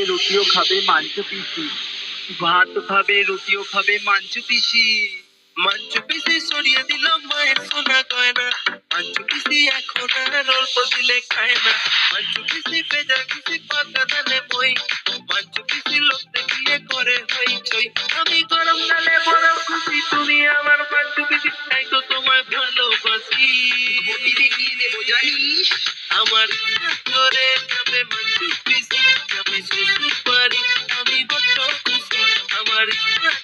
রুটিও খাবে মাঞ্চু পিসি। ভাত খাবে রুটিও খাবে মাঞ্চু পিসি। মাঞ্চু পিসি সরিয়ে দিল মায়ের সোনা গয়না। মাঞ্চু পিসি এখন আর অল্প দিলে খায় না। মাঞ্চু পিসি ভেজা পিসি পাকা ধানে বই। মাঞ্চু পিসি লোকতে গিয়ে করে হইচই। আমি গরম ডালে বড় খুশি, তুমি আমার মাঞ্চু পিসি, তাই তো তোমায় ভালোবাসি। দিদি কি দেবো জানিস? আমার করে যাবে মাঞ্চু পিসি, যাবে শ্বশুর বাড়ি, আমি বড্ড খুশি। আমার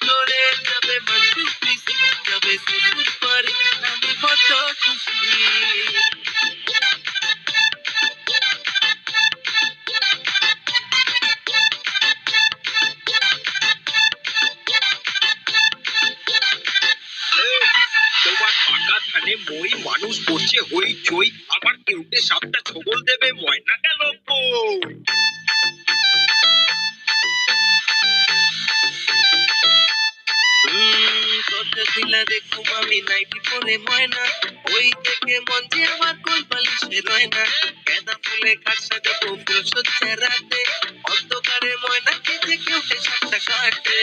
করে যাবে মাঞ্চু পিসি, যাবে শ্বশুর বাড়ি, আমি বড্ড খুশি। তোমার পাকা ধানে মই, মানুষ করছে হইচই, আবার কেউটে সাপটা ছবল দেবে, ময়না গেল কই? কথা দিলা দেখুম আমি নাইটি পরে ময়না, ওই দেখে মন যে আমার কোল বালিশে রয় না। গাঁদা ফুলে কাঠ সাজাবো ফুল সজ্জা রাতে, অন্ধকারে ময়না কেটে কেউটে সাপটা কাটে।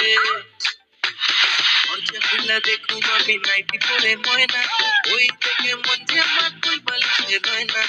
দরজা খুলা দেখুম আমি নাইটি পরে ময়না, ওই দেখে মন যে আমার কোল বালিশে রয় না।